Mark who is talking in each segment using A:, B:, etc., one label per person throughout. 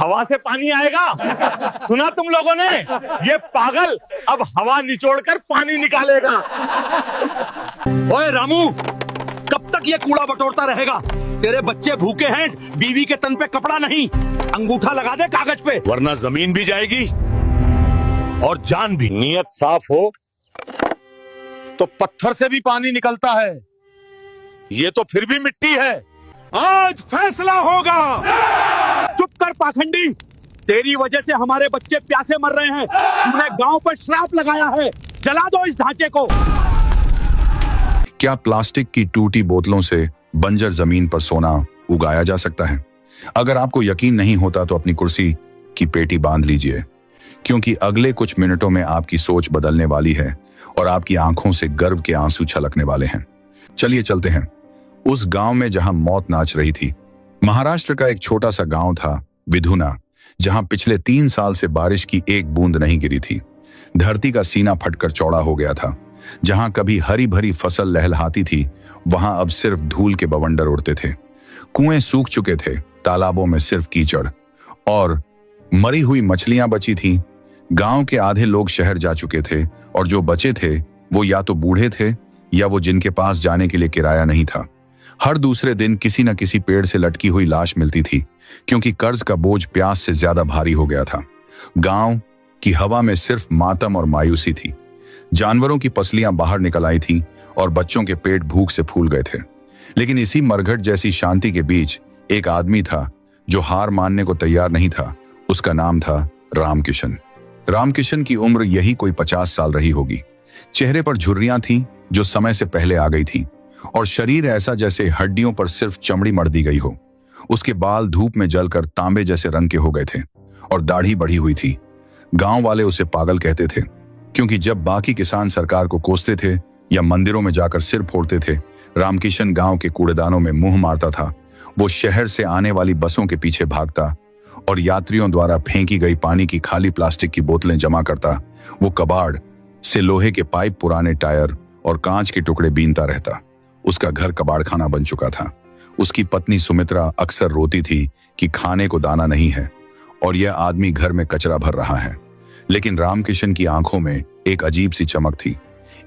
A: हवा से पानी आएगा। सुना तुम लोगों ने? ये पागल अब हवा निचोड़कर पानी निकालेगा।
B: ओए रामू, कब तक ये कूड़ा बटोरता रहेगा? तेरे बच्चे भूखे हैं, बीवी के तन पे कपड़ा नहीं। अंगूठा लगा दे कागज पे,
A: वरना जमीन भी जाएगी और जान भी। नियत साफ हो तो पत्थर से भी पानी निकलता है, ये तो फिर भी मिट्टी है। आज फैसला होगा।
B: चुप कर पाखंडी, तेरी वजह से हमारे बच्चे प्यासे मर रहे हैं। तूने गांव पर श्राप लगाया है, जला दो इस ढांचे को।
C: क्या प्लास्टिक की टूटी बोतलों से बंजर जमीन पर सोना उगाया जा सकता है? अगर आपको यकीन नहीं होता तो अपनी कुर्सी की पेटी बांध लीजिए, क्योंकि अगले कुछ मिनटों में आपकी सोच बदलने वाली है और आपकी आंखों से गर्व के आंसू छलकने वाले हैं। चलिए चलते हैं उस गांव में जहां मौत नाच रही थी। महाराष्ट्र का एक छोटा सा गांव था विधुना, जहां पिछले 3 साल से बारिश की एक बूंद नहीं गिरी थी। धरती का सीना फटकर चौड़ा हो गया था। जहां कभी हरी भरी फसल लहलहाती थी, वहां अब सिर्फ धूल के बवंडर उड़ते थे। कुएं सूख चुके थे, तालाबों में सिर्फ कीचड़ और मरी हुई मछलियां बची थीं। गांव के आधे लोग शहर जा चुके थे और जो बचे थे वो या तो बूढ़े थे या वो जिनके पास जाने के लिए किराया नहीं था। हर दूसरे दिन किसी न किसी पेड़ से लटकी हुई लाश मिलती थी, क्योंकि कर्ज का बोझ प्यास से ज्यादा भारी हो गया था। गांव की हवा में सिर्फ मातम और मायूसी थी। जानवरों की पसलियां बाहर निकल आई थीं और बच्चों के पेट भूख से फूल गए थे। लेकिन इसी मरघट जैसी शांति के बीच एक आदमी था जो हार मानने को तैयार नहीं था। उसका नाम था रामकिशन। रामकिशन की उम्र यही कोई 50 साल रही होगी। चेहरे पर झुर्रियां थीं जो समय से पहले आ गई थीं, और शरीर ऐसा जैसे हड्डियों पर सिर्फ चमड़ी मढ़ दी गई हो। उसके बाल धूप में जलकर तांबे जैसे रंग के हो गए थे और दाढ़ी बढ़ी हुई थी। गांव वाले उसे पागल कहते थे, क्योंकि जब बाकी किसान सरकार को कोसते थे या मंदिरों में जाकर सिर फोड़ते थे, रामकिशन गांव के कूड़ेदानों में मुंह मारता था। वो शहर से आने वाली बसों के पीछे भागता और यात्रियों द्वारा फेंकी गई पानी की खाली प्लास्टिक की बोतलें जमा करता। वो कबाड़ से लोहे के पाइप, पुराने टायर और कांच के टुकड़े बीनता रहता। उसका घर कबाड़खाना बन चुका था। उसकी पत्नी सुमित्रा अक्सर रोती थी कि खाने को दाना नहीं है और यह आदमी घर में कचरा भर रहा है। लेकिन रामकिशन की आंखों में एक अजीब सी चमक थी।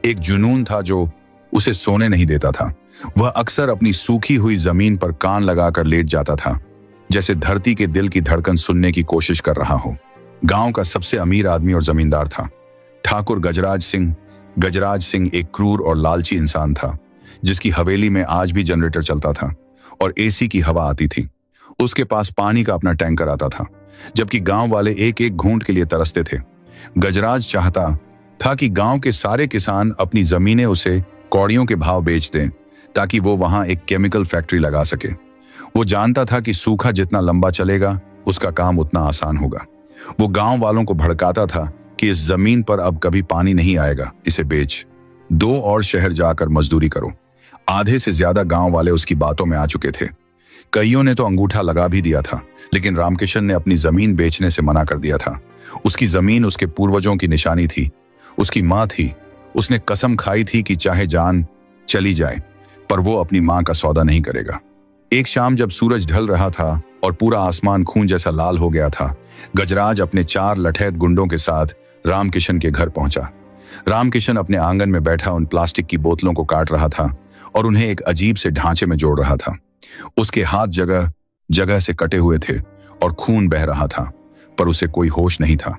C: एक जुनून था जो उसे सोने नहीं देता था। वह अक्सर अपनी सूखी हुई जमीन पर कान लगाकर लेट जाता था, जैसे धरती के दिल की धड़कन सुनने की कोशिश कर रहा हो। गांव का सबसे अमीर आदमी और जमींदार था ठाकुर गजराज सिंह। गजराज सिंह एक क्रूर और लालची इंसान था, जिसकी हवेली में आज भी जनरेटर चलता था और एसी की हवा आती थी। उसके पास पानी का अपना टैंकर आता था, जबकि गांव वाले एक एक घूंट के लिए तरसते थे। गजराज चाहता था कि गांव के सारे किसान अपनी जमीनें उसे कौड़ियों के भाव बेच दें, ताकि वो वहां एक केमिकल फैक्ट्री लगा सके। वो जानता था कि सूखा जितना लंबा चलेगा, उसका काम उतना आसान होगा। वो गांव वालों को भड़काता था कि इस जमीन पर अब कभी पानी नहीं आएगा, इसे बेच दो और शहर जाकर मजदूरी करो। आधे से ज्यादा गांव वाले उसकी बातों में आ चुके थे। कईयों ने तो अंगूठा लगा भी दिया था, लेकिन रामकिशन ने अपनी जमीन बेचने से मना कर दिया था। उसकी जमीन उसके पूर्वजों की निशानी थी, उसकी मां थी। उसने कसम खाई थी कि चाहे जान चली जाए, पर वो अपनी मां का सौदा नहीं करेगा। एक शाम जब सूरज ढल रहा था और पूरा आसमान खून जैसा लाल हो गया था, गजराज अपने 4 लठैत गुंडों के साथ रामकिशन के घर पहुंचा। रामकिशन अपने आंगन में बैठा उन प्लास्टिक की बोतलों को काट रहा था और उन्हें एक अजीब से ढांचे में जोड़ रहा था। उसके हाथ जगह जगह से कटे हुए थे और खून बह रहा था, पर उसे कोई होश नहीं था।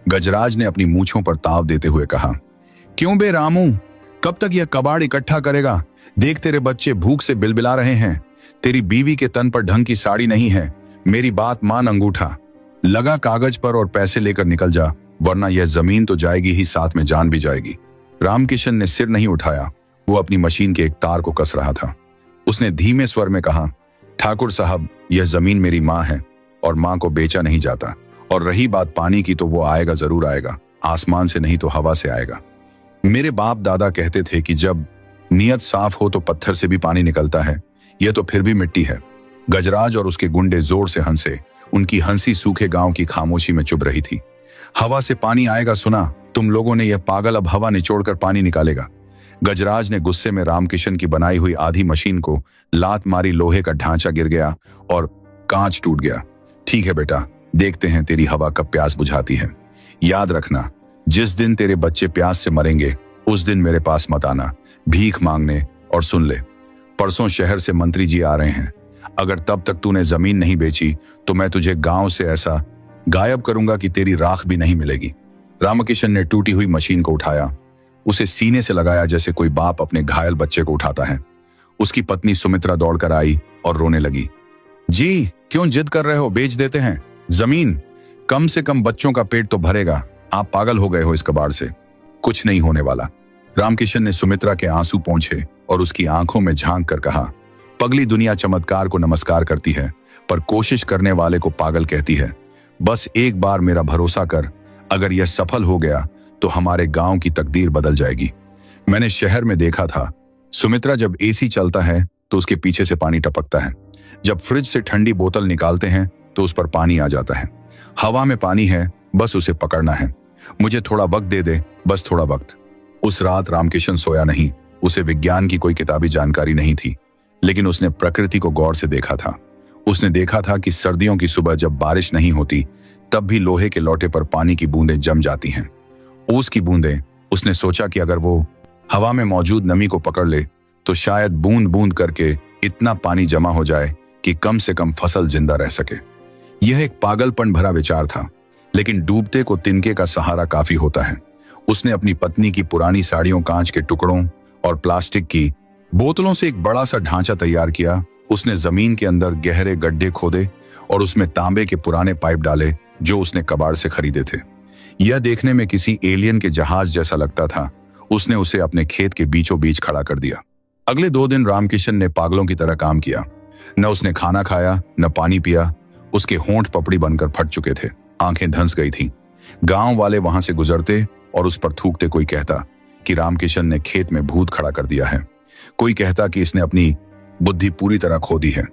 C: गजराज ने अपनी मूंछों पर ताव देते हुए कहा, क्यों बे रामू, कब तक यह कबाड़ इकट्ठा करेगा? देख, तेरे बच्चे भूख से बिलबिला रहे हैं। तेरी बीवी के तन पर ढंग की साड़ी नहीं है। मेरी बात मान, अंगूठा लगा कागज पर और पैसे लेकर निकल जा, वरना यह जमीन तो जाएगी ही, साथ में जान भी जाएगी। रामकिशन ने सिर नहीं उठाया। वो अपनी मशीन के एक तार को कस रहा था। उसने धीमे स्वर में कहा, ठाकुर साहब, यह जमीन मेरी माँ है और माँ को बेचा नहीं जाता। और रही बात पानी की, तो वो आएगा, जरूर आएगा। आसमान से नहीं तो हवा से आएगा। मेरे बाप दादा कहते थे कि जब नियत साफ हो तो पत्थर से भी पानी निकलता है। यह तो फिर भी मिट्टी है। गजराज और उसके गुंडे जोर से हंसे। उनकी हंसी सूखे गांव की खामोशी में चुभ रही थी। हवा से पानी आएगा सुना तुम लोगों ने? यह पागल अब हवा निचोड़कर पानी निकालेगा। गजराज ने गुस्से में रामकिशन की बनाई हुई आधी मशीन को लात मारी। लोहे का ढांचा गिर गया और कांच टूट गया। ठीक है बेटा, देखते हैं तेरी हवा कब प्यास बुझाती है। याद रखना, जिस दिन तेरे बच्चे प्यास से मरेंगे उस दिन मेरे पास मत आना भीख मांगने। और सुन ले, परसों शहर से मंत्री जी आ रहे हैं। अगर तब तक तूने जमीन नहीं बेची तो मैं तुझे गांव से ऐसा गायब करूंगा कि तेरी राख भी नहीं मिलेगी। रामकिशन ने टूटी हुई मशीन को उठाया, उसे सीने से लगाया जैसे कोई बाप अपने घायल बच्चे को उठाता है। उसकी पत्नी सुमित्रा दौड़कर आई और रोने लगी। जी क्यों जिद कर रहे हो, बेच देते हैं जमीन, कम से कम बच्चों का पेट तो भरेगा। आप पागल हो गए हो इस कबाड़ से, कुछ नहीं होने वाला। रामकिशन ने सुमित्रा के आंसू पोंछे और उसकी आंखों में झांक कर कहा, पगली दुनिया चमत्कार को नमस्कार करती है पर कोशिश करने वाले को पागल कहती है। बस एक बार मेरा भरोसा कर, अगर यह सफल हो गया तो हमारे गांव की तकदीर बदल जाएगी। मैंने शहर में देखा था, सुमित्रा, जब एसी चलता है तो उसके पीछे से पानी टपकता है, जब फ्रिज से ठंडी बोतल निकालते हैं तो उस पर पानी आ जाता है। हवा में पानी है, बस उसे पकड़ना है। मुझे थोड़ा वक्त दे दे, बस थोड़ा वक्त। उस रात रामकिशन सोया नहीं। उसे विज्ञान की कोई किताबी जानकारी नहीं थी, लेकिन उसने प्रकृति को गौर से देखा था। उसने देखा था कि सर्दियों की सुबह जब बारिश नहीं होती तब भी लोहे के लोटे पर पानी की बूंदें जम जाती हैं, ओस की बूंदें। उसने सोचा कि अगर वो हवा में मौजूद नमी को पकड़ ले तो शायद बूंद बूंद करके इतना पानी जमा हो जाए कि कम से कम फसल जिंदा रह सके। यह एक पागलपन भरा विचार था, लेकिन डूबते को तिनके का सहारा काफी होता है। उसने अपनी पत्नी की पुरानी साड़ियों, कांच के टुकड़ों और प्लास्टिक की बोतलों से एक बड़ा सा ढांचा तैयार किया। उसने जमीन के अंदर गहरे गड्ढे खोदे और उसमें तांबे के पुराने पाइप डाले जो उसने कबाड़ से खरीदे थे। यह देखने में किसी एलियन के जहाज जैसा लगता था। उसने उसे अपने खेत के बीचों बीच खड़ा कर दिया। अगले 2 दिन रामकिशन ने पागलों की तरह काम किया। न उसने खाना खाया, न पानी पिया। उसके होंठ पपड़ी बनकर फट चुके थे, आंखें धंस गई थीं। गांव वाले वहां से गुजरते और उस पर थूकते। कोई कहता कि रामकिशन ने खेत में भूत खड़ा कर दिया है, कोई कहता कि इसने अपनी बुद्धि पूरी तरह खो दी है।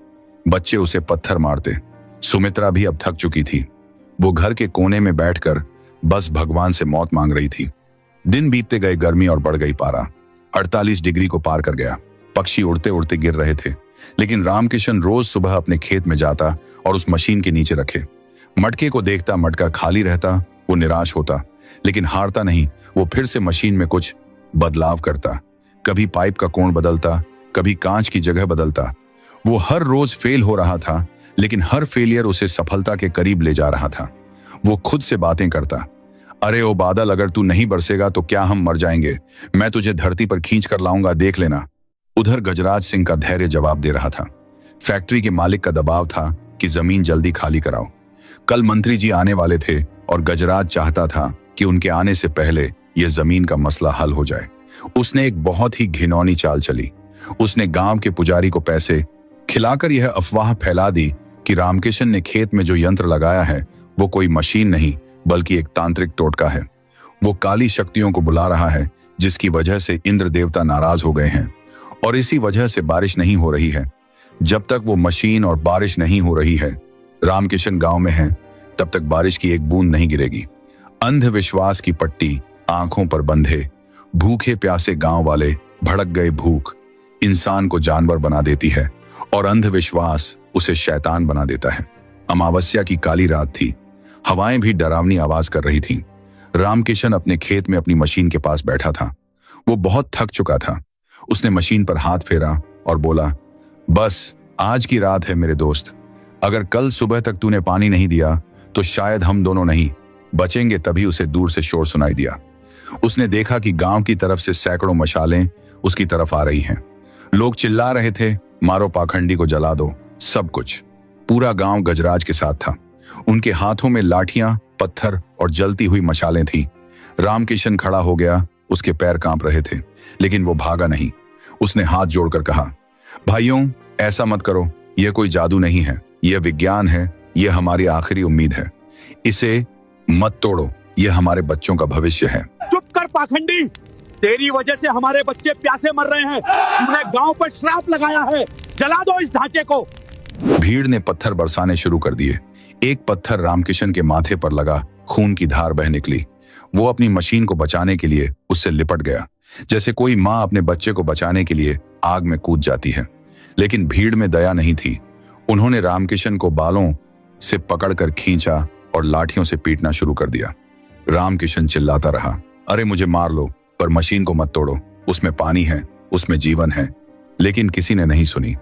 C: बच्चे उसे पत्थर मारते। सुमित्रा भी अब थक चुकी थी। वो घर के कोने में बैठकर बस भगवान से मौत मांग रही थी। दिन बीतते गए, गर्मी और बढ़ गई। पारा 48 डिग्री को पार कर गया। पक्षी उड़ते उड़ते गिर रहे थे, लेकिन रामकिशन रोज सुबह अपने खेत में जाता और उस मशीन के नीचे रखे मटके को देखता। मटका खाली रहता। वो निराश होता, लेकिन हारता नहीं। वो फिर से मशीन में कुछ बदलाव करता। कभी पाइप का कोण बदलता, कभी कांच की जगह बदलता। वो हर रोज फेल हो रहा था, लेकिन हर फेलियर उसे सफलता के करीब ले जा रहा था। वो खुद से बातें करता, अरे ओ बादल, अगर तू नहीं बरसेगा तो क्या हम मर जाएंगे? मैं तुझे धरती पर खींच कर लाऊंगा, देख लेना। उधर गजराज सिंह का धैर्य जवाब दे रहा था। फैक्ट्री के मालिक का दबाव था कि जमीन जल्दी खाली कराओ। कल मंत्री जी आने वाले थे और गजराज चाहता था कि उनके आने से पहले यह जमीन का मसला हल हो जाए। उसने एक बहुत ही घिनौनी चाल चली। उसने गांव के पुजारी को पैसे खिलाकर यह अफवाह फैला दी कि रामकिशन ने खेत में जो यंत्र लगाया है वो कोई मशीन नहीं बल्कि एक तांत्रिक टोटका है। वो काली शक्तियों को बुला रहा है, जिसकी वजह से इंद्र देवता नाराज हो गए हैं और इसी वजह से बारिश नहीं हो रही है। जब तक वो मशीन और बारिश नहीं हो रही है, रामकिशन गांव में है, तब तक बारिश की एक बूंद नहीं गिरेगी। अंधविश्वास की पट्टी आंखों पर बंधे भूखे प्यासे गांव वाले भड़क गए। भूख इंसान को जानवर बना देती है और अंधविश्वास उसे शैतान बना देता है। अमावस्या की काली रात थी। हवाएं भी डरावनी आवाज कर रही थीं। रामकिशन अपने खेत में अपनी मशीन के पास बैठा था। वो बहुत थक चुका था। उसने मशीन पर हाथ फेरा और बोला, बस आज की रात है मेरे दोस्त। अगर कल सुबह तक तूने पानी नहीं दिया तो शायद हम दोनों नहीं बचेंगे। तभी उसे दूर से शोर सुनाई दिया। उसने देखा कि गांव की तरफ से सैकड़ों मशालें उसकी तरफ आ रही हैं। लोग चिल्ला रहे थे, मारो पाखंडी को, जला दो। सब कुछ, पूरा गांव गजराज के साथ था। उनके हाथों में लाठियां, पत्थर और जलती हुई मशालें थीं। रामकिशन खड़ा हो गया। उसके पैर कांप रहे थे, लेकिन वो भागा नहीं। उसने हाथ जोड़कर कहा, भाइयों, ऐसा मत करो। यह कोई जादू नहीं है, यह विज्ञान है। यह हमारी आखिरी उम्मीद है। इसे मत तोड़ो, यह हमारे बच्चों का भविष्य है।
B: चुप कर पाखंडी, तेरी वजह से हमारे बच्चे प्यासे मर रहे हैं। तूने गांव पर श्राप लगाया है, जला दो इस ढांचे को।
C: भीड़ ने पत्थर बरसाने शुरू कर दिए। एक पत्थर रामकिशन के माथे पर लगा। खून की धार बह निकली। वो अपनी मशीन को बचाने के लिए उससे लिपट गया, जैसे कोई माँ अपने बच्चे को बचाने के लिए आग में कूद जाती है। लेकिन भीड़ में दया नहीं थी। उन्होंने रामकिशन को बालों से पकड़कर खींचा और लाठियों से पीटना शुरू कर दिया। रामकिशन चिल्लाता रहा, अरे मुझे मार लो, पर मशीन को मत तोड़ो, उसमें पानी है, उसमें जीवन है। लेकिन किसी ने नहीं सुनी।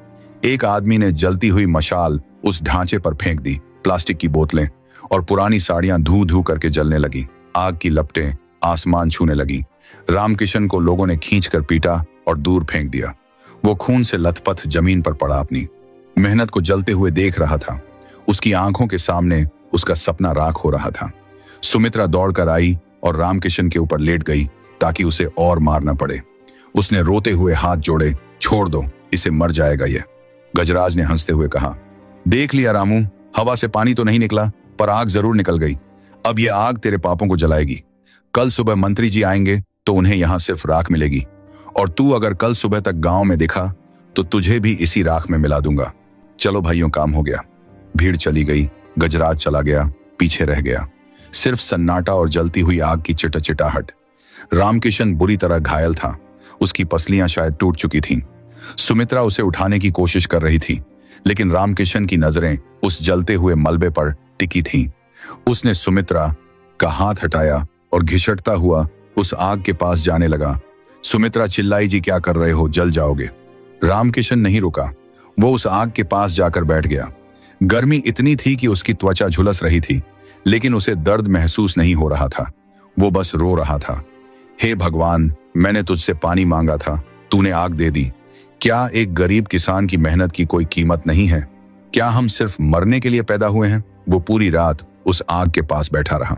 C: एक आदमी ने जलती हुई मशाल उस ढांचे पर फेंक दी। प्लास्टिक की बोतलें और पुरानी साड़ियां धू धू करके जलने लगी। आग की लपटें आसमान छूने लगी। रामकिशन को लोगों ने खींचकर पीटा और दूर फेंक दिया। वो खून से लथपथ जमीन पर पड़ा अपनी मेहनत को जलते हुए देख रहा था। उसकी आंखों के सामने उसका सपना राख हो रहा था। सुमित्रा दौड़कर आई और रामकिशन के ऊपर लेट गई ताकि उसे और मार न पड़े। उसने रोते हुए हाथ जोड़े, छोड़ दो, इसे मर जाएगा ये। गजराज ने हंसते हुए कहा, देख लिया रामू, हवा से पानी तो नहीं निकला, पर आग जरूर निकल गई। अब ये आग तेरे पापों को जलाएगी। कल सुबह मंत्री जी आएंगे तो उन्हें यहां सिर्फ राख मिलेगी, और तू अगर कल सुबह तक गांव में दिखा तो तुझे भी इसी राख में मिला दूंगा। चलो भाइयों, काम हो गया। भीड़ चली गई। गजराज चला गया, पीछे रह गया सिर्फ सन्नाटा और जलती हुई आग की चिटाहट। रामकिशन बुरी तरह घायल था। उसकी पसलियां शायद टूट चुकी थीं। सुमित्रा उसे उठाने की कोशिश कर रही थी, लेकिन रामकिशन की नजरें उस जलते हुए मलबे पर टिकी थीं। उसने सुमित्रा का हाथ हटाया और घिसटता हुआ उस आग के पास जाने लगा। सुमित्रा चिल्लाई, जी क्या कर रहे हो, जल जाओगे। रामकिशन नहीं रुका। वो उस आग के पास जाकर बैठ गया। गर्मी इतनी थी कि उसकी त्वचा झुलस रही थी, लेकिन उसे दर्द महसूस नहीं हो रहा था। वो बस रो रहा था, हे भगवान, मैंने तुझसे पानी मांगा था, तूने आग दे दी। क्या एक गरीब किसान की मेहनत की कोई कीमत नहीं है? क्या हम सिर्फ मरने के लिए पैदा हुए हैं? वो पूरी रात उस आग के पास बैठा रहा।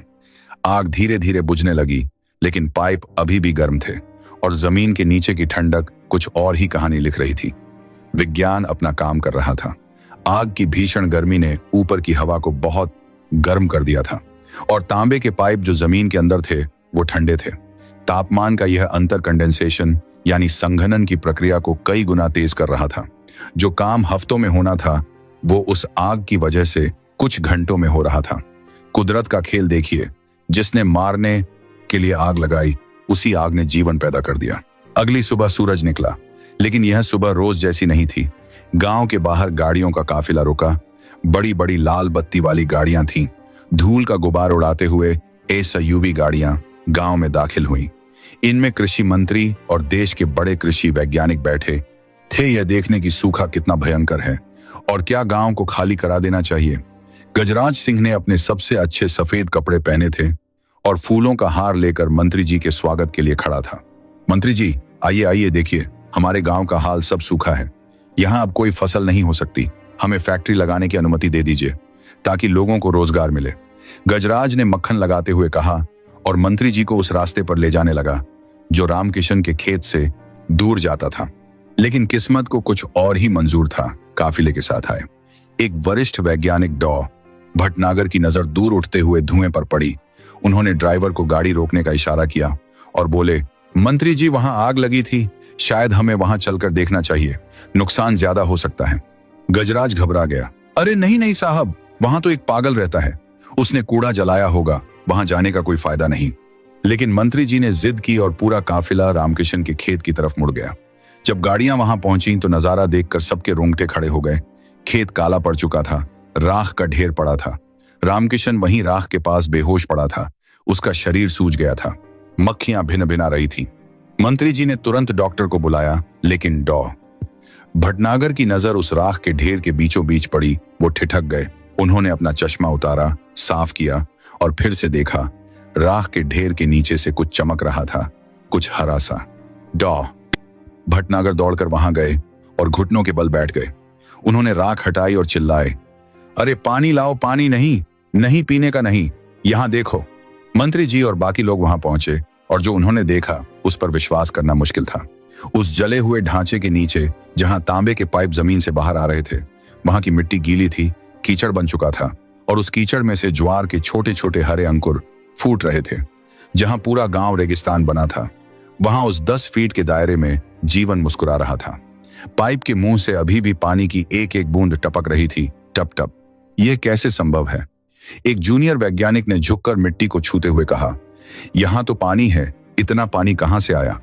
C: आग धीरे धीरे बुझने लगी, लेकिन पाइप अभी भी गर्म थे और जमीन के नीचे की ठंडक कुछ और ही कहानी लिख रही थी। विज्ञान अपना काम कर रहा था। आग की भीषण गर्मी ने ऊपर की हवा को बहुत गर्म कर दिया था, और तांबे के पाइप जो जमीन के अंदर थे वो ठंडे थे। तापमान का यह अंतर कंडेंसेशन यानी संघनन की प्रक्रिया को कई गुना तेज कर रहा था। जो काम हफ्तों में होना था, वो उस आग की वजह से कुछ घंटों में हो रहा था। कुदरत का खेल देखिए, जिसने मारने के लिए आग लगाई, उसी आग ने जीवन पैदा कर दिया। अगली सुबह सूरज निकला, लेकिन यह सुबह रोज जैसी नहीं थी। गांव के बाहर गाड़ियों का काफिला रुका। बड़ी बड़ी लाल बत्ती वाली गाड़ियां थीं। धूल का गुबार उड़ाते हुए एसयूवी गाड़ियां गांव में दाखिल हुईं। इनमें कृषि मंत्री और देश के बड़े कृषि वैज्ञानिक बैठे थे, यह देखने की सूखा कितना भयंकर है और क्या गांव को खाली करा देना चाहिए। गजराज सिंह ने अपने सबसे अच्छे सफेद कपड़े पहने थे और फूलों का हार लेकर मंत्री जी के स्वागत के लिए खड़ा था। मंत्री जी, आइए आइए, देखिए हमारे गांव का हाल सब सूखा है। यहाँ अब कोई फसल नहीं हो सकती। हमें फैक्ट्री लगाने की अनुमति दे दीजिए ताकि लोगों को रोजगार मिले। गजराज ने मक्खन लगाते हुए कहा और मंत्री जी को उस रास्ते पर ले जाने लगा जो रामकिशन के खेत से दूर जाता था। लेकिन किस्मत को कुछ और ही मंजूर था। काफिले के साथ आए एक वरिष्ठ वैज्ञानिक डॉ भटनागर की नजर दूर उठते हुए धुएं पर पड़ी। उन्होंने ड्राइवर को गाड़ी रोकने का इशारा किया और बोले, मंत्री जी, वहां आग लगी थी, शायद हमें वहां चलकर देखना चाहिए, नुकसान ज्यादा हो सकता है। गजराज घबरा गया, अरे नहीं नहीं साहब, वहां तो एक पागल रहता है, उसने कूड़ा जलाया होगा, वहां जाने का कोई फायदा नहीं। लेकिन मंत्री जी ने जिद की और पूरा काफिला रामकिशन के खेत की तरफ मुड़ गया। जब गाड़ियां वहां पहुंची तो नजारा देखकर सबके रोंगटे खड़े हो गए। खेत काला पड़ चुका था, राख का ढेर पड़ा था। रामकिशन वहीं राख के पास बेहोश पड़ा था। उसका शरीर सूज गया था, मक्खियां भिन भिना रही थी। मंत्री जी ने तुरंत डॉक्टर को बुलाया, लेकिन डॉ भटनागर की नजर उस राख के ढेर के बीचों बीच पड़ी। वो ठिठक गए। उन्होंने अपना चश्मा उतारा, साफ किया और फिर से देखा। राख के ढेर के नीचे से कुछ चमक रहा था, कुछ हरा सा। डॉ भटनागर दौड़कर वहां गए और घुटनों के बल बैठ गए। उन्होंने राख हटाई और चिल्लाए, अरे पानी लाओ, पानी नहीं, नहीं पीने का नहीं, यहां देखो। मंत्री जी और बाकी लोग वहां पहुंचे और जो उन्होंने देखा उस पर विश्वास करना मुश्किल था। उस जले हुए ढांचे के नीचे जहां तांबे के पाइप जमीन से बाहर आ रहे थे, वहां की मिट्टी गीली थी, कीचड़ बन चुका था और उस कीचड़ में से ज्वार के छोटे छोटे हरे अंकुर फूट रहे थे। जहां पूरा गांव रेगिस्तान बना था, वहां उस 10 फीट के दायरे में जीवन मुस्कुरा रहा था। पाइप के मुंह से अभी भी पानी की एक एक बूंद टपक रही थी, टप टप। यह कैसे संभव है? एक जूनियर वैज्ञानिक ने झुककर मिट्टी को छूते हुए कहा, यहां तो पानी है, इतना पानी कहां से आया?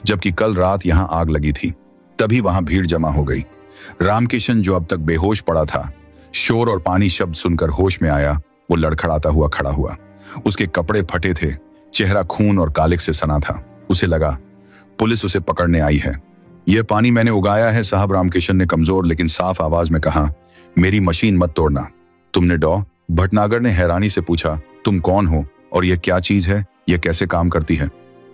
C: जबकि कल रात यहां आग लगी थी। तभी वहां भीड़ जमा हो गई। रामकिशन, जो अब तक बेहोश पड़ा था, शोर और पानी शब्द सुनकर होश में आया। वो लड़खड़ाता हुआ खड़ा हुआ। उसके कपड़े फटे थे, चेहरा खून और कालिक से सना था। उसे लगा पुलिस उसे पकड़ने आई है। यह पानी मैंने उगाया है साहब, रामकिशन ने कमजोर लेकिन साफ आवाज में कहा। मेरी मशीन मत तोड़ना। तुमने डॉ? भटनागर ने हैरानी से पूछा। तुम कौन हो और यह क्या चीज है? यह कैसे काम करती है?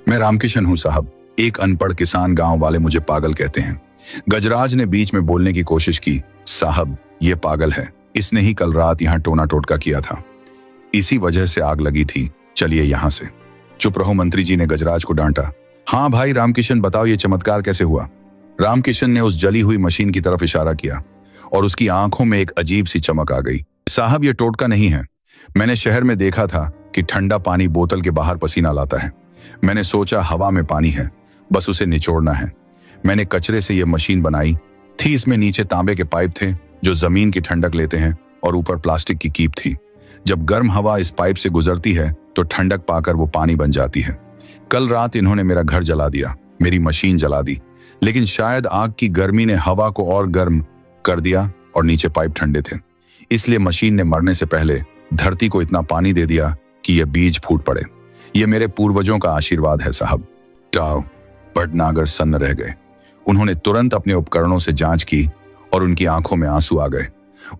C: मैं रामकिशन हूं साहब, एक अनपढ़ किसान। गांव वाले मुझे पागल कहते हैं। गजराज ने बीच में बोलने की कोशिश की। साहब ये पागल है, इसने ही कल रात यहाँ टोना टोटका किया था, इसी वजह से आग लगी थी। चलिए यहाँ से। चुप रहो, मंत्री जी ने गजराज को डांटा। हाँ भाई रामकिशन, बताओ ये चमत्कार कैसे हुआ? रामकिशन ने उस जली हुई मशीन की तरफ इशारा किया और उसकी आंखों में एक अजीब सी चमक आ गई। साहब ये टोटका नहीं है। मैंने शहर में देखा था कि ठंडा पानी बोतल के बाहर पसीना लाता है। मैंने सोचा हवा में पानी है, बस उसे निचोड़ना है। मैंने कचरे से यह मशीन बनाई थी। इसमें नीचे तांबे के पाइप थे जो जमीन की ठंडक लेते हैं और ऊपर प्लास्टिक की कीप थी। जब गर्म हवा इस पाइप से गुजरती है तो ठंडक पाकर वो पानी बन जाती है। कल रात इन्होंने मेरा घर जला दिया, मेरी मशीन जला दी, लेकिन शायद आग की गर्मी ने हवा को और गर्म कर दिया और नीचे पाइप ठंडे थे। इसलिए मशीन ने मरने से पहले धरती को इतना पानी दे दिया कि यह बीज फूट पड़े। यह मेरे पूर्वजों का आशीर्वाद है साहब। टाओ भटनागर सन्न रह गए। उन्होंने तुरंत अपने उपकरणों से जांच की और उनकी आंखों में आंसू आ गए।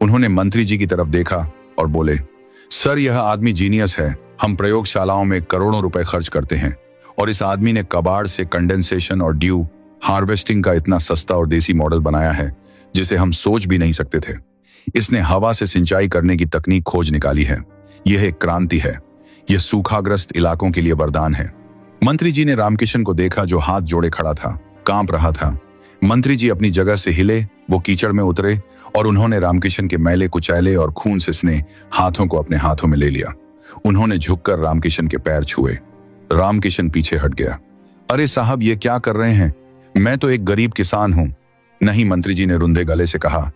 C: उन्होंने मंत्री जी की तरफ देखा और बोले, सर यह आदमी जीनियस है। हम प्रयोगशालाओं में करोड़ों रुपए खर्च करते हैं और इस आदमी ने कबाड़ से कंडेंसेशन और ड्यू हार्वेस्टिंग का इतना सस्ता और देसी मॉडल बनाया है जिसे हम सोच भी नहीं सकते थे। इसने हवा से सिंचाई करने की तकनीक खोज निकाली है। यह एक क्रांति है। यह सूखाग्रस्त इलाकों के लिए वरदान है। मंत्री जी ने रामकिशन को देखा जो हाथ जोड़े खड़ा था, कांप रहा था। मंत्री जी अपनी जगह से हिले, वो कीचड़ में उतरे और उन्होंने रामकिशन के मैले कुचैले और खून से स्ने हाथों को अपने हाथों में ले लिया। उन्होंने झुककर रामकिशन के पैर छुए। रामकिशन पीछे हट गया। अरे साहब ये क्या कर रहे हैं? मैं तो एक गरीब किसान हूं। नहीं, मंत्री जी ने रुंधे गले से कहा।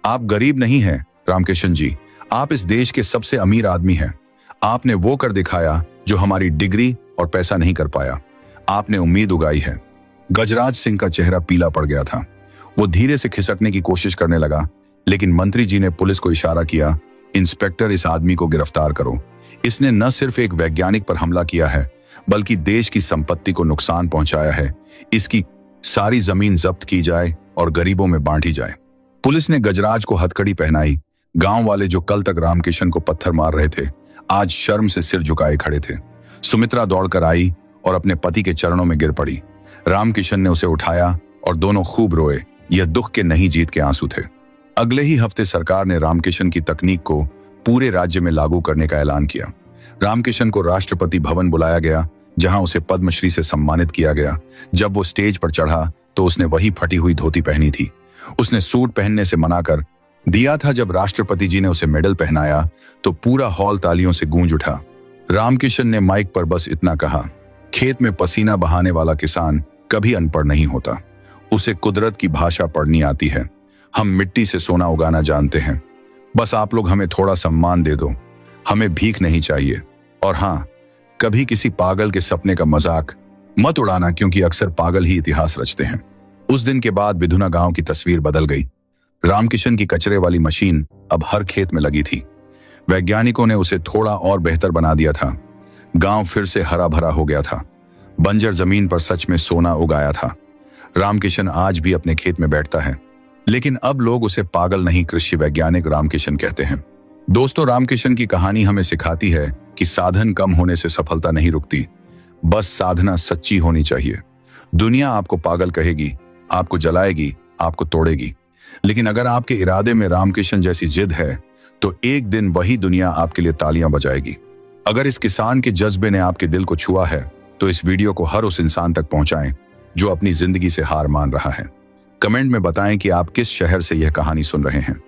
C: आप गरीब नहीं हैं रामकिशन जी, आप इस देश के सबसे अमीर आदमी हैं। आपने वो कर दिखाया जो हमारी डिग्री और पैसा नहीं कर पाया। आपने उम्मीद उगाई है। गजराज सिंह का चेहरा पीला पड़ गया था। वो धीरे से खिसकने की कोशिश करने लगा, लेकिन मंत्री जी ने पुलिस को इशारा किया, इंस्पेक्टर इस आदमी को गिरफ्तार करो। इसने न सिर्फ एक वैज्ञानिक पर हमला किया है बल्कि देश की संपत्ति को नुकसान पहुंचाया है। इसकी सारी जमीन जब्त की जाए और गरीबों में बांटी जाए। पुलिस ने गजराज को हथकड़ी पहनाई। गांव वाले जो कल तक रामकिशन को पत्थर मार रहे थे आज शर्म से सिर झुकाए खड़े थे। सुमित्रा दौड़कर आई और अपने पति के चरणों में गिर पड़ी। रामकिशन ने उसे उठाया और दोनों खूब रोए। यह दुख के नहीं जीत के आंसू थे। अगले ही हफ्ते सरकार ने रामकिशन की तकनीक को पूरे राज्य में लागू करने का ऐलान किया। रामकिशन को राष्ट्रपति भवन बुलाया गया जहां उसे पद्मश्री से सम्मानित किया गया। जब वो स्टेज पर चढ़ा तो उसने वही फटी हुई धोती पहनी थी। उसने सूट पहनने से मना कर दिया था। जब राष्ट्रपति जी ने उसे मेडल पहनाया तो पूरा हॉल तालियों से गूंज उठा। रामकिशन ने माइक पर बस इतना कहा, खेत में पसीना बहाने वाला किसान कभी अनपढ़ नहीं होता। उसे कुदरत की भाषा पढ़नी आती है। हम मिट्टी से सोना उगाना जानते हैं। बस आप लोग हमें थोड़ा सम्मान दे दो। हमें भीख नहीं चाहिए। और हाँ, कभी किसी पागल के सपने का मजाक मत उड़ाना, क्योंकि अक्सर पागल ही इतिहास रचते हैं। उस दिन के बाद विधुना गांव की तस्वीर बदल गई। रामकिशन की कचरे वाली मशीन अब हर खेत में लगी थी। वैज्ञानिकों ने उसे थोड़ा और बेहतर बना दिया था। गांव फिर से हरा भरा हो गया था। बंजर जमीन पर सच में सोना उगाया था। रामकिशन आज भी अपने खेत में बैठता है, लेकिन अब लोग उसे पागल नहीं, कृषि वैज्ञानिक रामकिशन कहते हैं। दोस्तों, रामकिशन की कहानी हमें सिखाती है कि साधन कम होने से सफलता नहीं रुकती, बस साधना सच्ची होनी चाहिए। दुनिया आपको पागल कहेगी, आपको जलाएगी, आपको तोड़ेगी, लेकिन अगर आपके इरादे में रामकिशन जैसी जिद है तो एक दिन वही दुनिया आपके लिए तालियां बजाएगी। अगर इस किसान के जज्बे ने आपके दिल को छुआ है तो इस वीडियो को हर उस इंसान तक पहुंचाएं जो अपनी जिंदगी से हार मान रहा है। कमेंट में बताएं कि आप किस शहर से यह कहानी सुन रहे हैं।